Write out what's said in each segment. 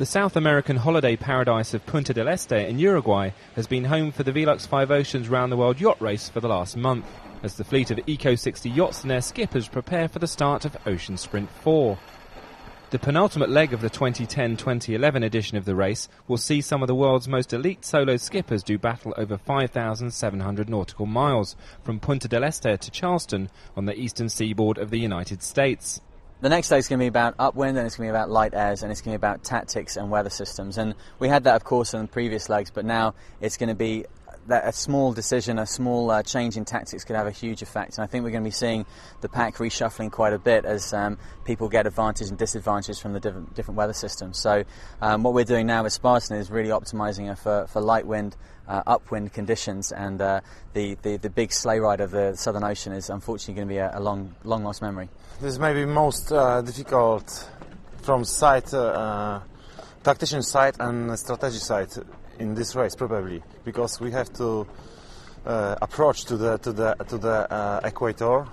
The South American holiday paradise of Punta del Este in Uruguay has been home for the Velux 5 Oceans round-the-world yacht race for the last month, as the fleet of Eco 60 yachts and their skippers prepare for the start of Ocean Sprint 4. The penultimate leg of the 2010-2011 edition of the race will see some of the world's most elite solo skippers do battle over 5,700 nautical miles from Punta del Este to Charleston on the eastern seaboard of the United States. The next leg is going to be about upwind, and it's going to be about light airs, and it's going to be about tactics and weather systems. And we had that, of course, in the previous legs, but now it's going to be that a small decision, a small change in tactics could have a huge effect. And I think we're going to be seeing the pack reshuffling quite a bit as people get advantage and disadvantages from the different weather systems. So what we're doing now with Spartan is really optimising it for light wind, upwind conditions, and the big sleigh ride of the Southern Ocean is unfortunately going to be a long lost memory. This may be most difficult from tactician side and strategy side in this race, probably, because we have to approach to the equator.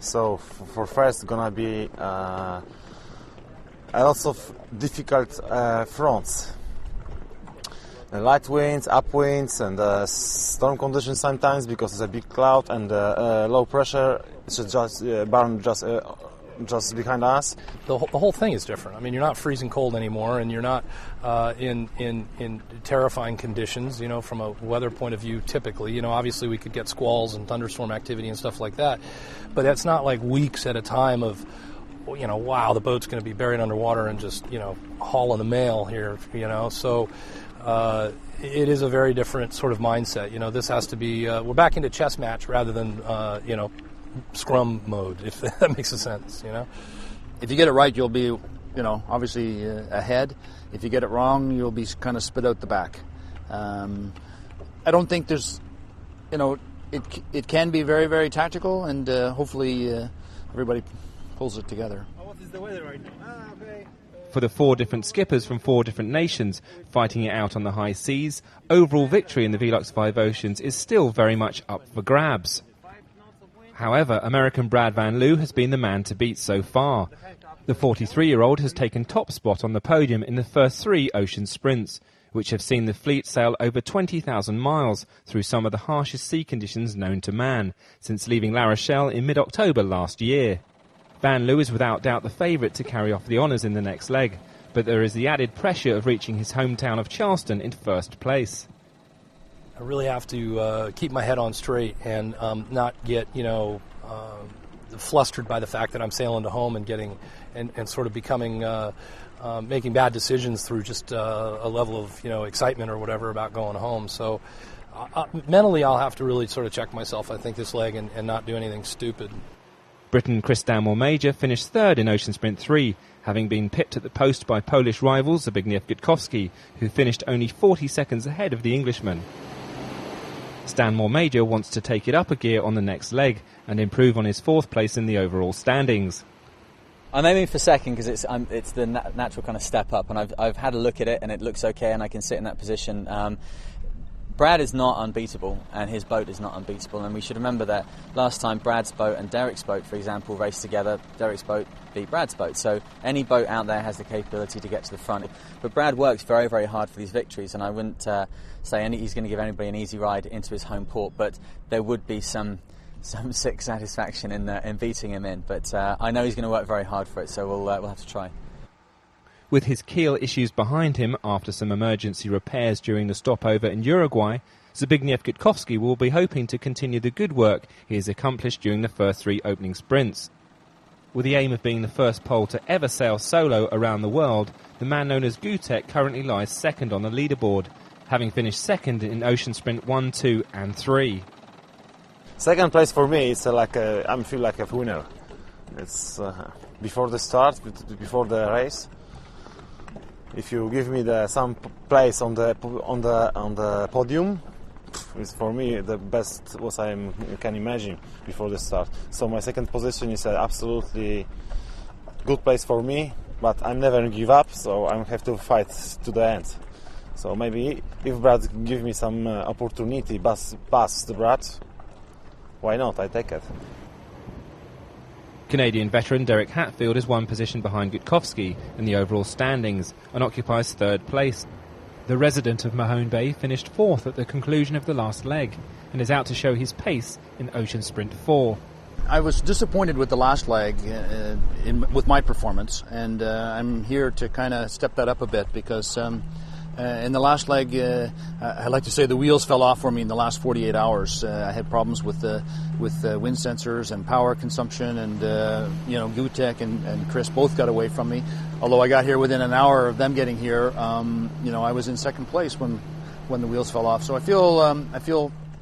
So for first gonna be a lot of difficult fronts. Light winds, upwinds, and storm conditions sometimes because it's a big cloud and low pressure. It's just burn just behind us. The whole thing is different. I mean, you're not freezing cold anymore, and you're not in terrifying conditions. You know, from a weather point of view, typically, you know, obviously we could get squalls and thunderstorm activity and stuff like that, but that's not like weeks at a time of, you know, wow, the boat's going to be buried underwater and just, you know, hauling the mail here, you know. So it is a very different sort of mindset. You know, this has to be, we're back into chess match rather than, you know, scrum mode, if that makes sense, you know. If you get it right, you'll be, you know, obviously ahead. If you get it wrong, you'll be kind of spit out the back. I don't think there's, you know, it can be very, very tactical, and hopefully everybody pulls it together. What is the weather right now? Okay. For the 4 different skippers from 4 different nations fighting it out on the high seas, overall victory in the Velux 5 Oceans is still very much up for grabs. However, American Brad Van Loo has been the man to beat so far. The 43-year-old has taken top spot on the podium in the first 3 ocean sprints, which have seen the fleet sail over 20,000 miles through some of the harshest sea conditions known to man, since leaving La Rochelle in mid-October last year. Van Loo is without doubt the favourite to carry off the honours in the next leg, but there is the added pressure of reaching his hometown of Charleston in first place. I really have to keep my head on straight and not get, you know, flustered by the fact that I'm sailing to home and getting and sort of becoming making bad decisions through just a level of, you know, excitement or whatever about going home. So mentally, I'll have to really sort of check myself, I think, this leg and not do anything stupid. Britain Chris Stanmore Major finished 3rd in Ocean Sprint 3, having been pipped at the post by Polish rivals Zbigniew Gutkowski, who finished only 40 seconds ahead of the Englishman. Stanmore Major wants to take it up a gear on the next leg and improve on his 4th place in the overall standings. I'm aiming for second because it's the natural kind of step up, and I've had a look at it and it looks okay, and I can sit in that position. Brad is not unbeatable, and his boat is not unbeatable, and we should remember that last time Brad's boat and Derek's boat, for example, raced together, Derek's boat beat Brad's boat. So any boat out there has the capability to get to the front. But Brad works very, very hard for these victories, and I wouldn't say he's going to give anybody an easy ride into his home port, but there would be some sick satisfaction in beating him in. But I know he's going to work very hard for it, so we'll have to try. With his keel issues behind him after some emergency repairs during the stopover in Uruguay, Zbigniew Gutkowski will be hoping to continue the good work he has accomplished during the first 3 opening sprints. With the aim of being the first Pole to ever sail solo around the world, the man known as Gutek currently lies 2nd on the leaderboard, having finished 2nd in Ocean Sprint 1, 2 and 3. Second place for me is I feel like a winner. It's before the start, before the race. If you give me some place on the podium, it's for me the best what I can imagine before the start. So my second position is an absolutely good place for me, but I'm never gonna give up. So I have to fight to the end. So maybe if Brad give me some opportunity, pass the Brad, why not? I take it. Canadian veteran Derek Hatfield is one position behind Gutkowski in the overall standings and occupies third place. The resident of Mahone Bay finished fourth at the conclusion of the last leg and is out to show his pace in Ocean Sprint 4. I was disappointed with the last leg with my performance, and I'm here to kind of step that up a bit because in the last leg, I like to say the wheels fell off for me in the last 48 hours. I had problems with wind sensors and power consumption, and Gutek and Chris both got away from me. Although I got here within an hour of them getting here, I was in second place when the wheels fell off. So I feel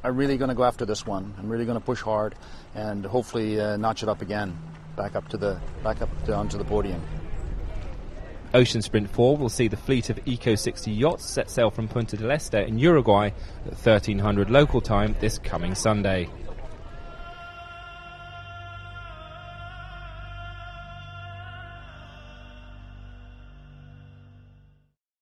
I'm really going to go after this one. I'm really going to push hard and hopefully notch it up again, back up onto the podium. Ocean Sprint 4 will see the fleet of Eco 60 yachts set sail from Punta del Este in Uruguay at 1300 local time this coming Sunday.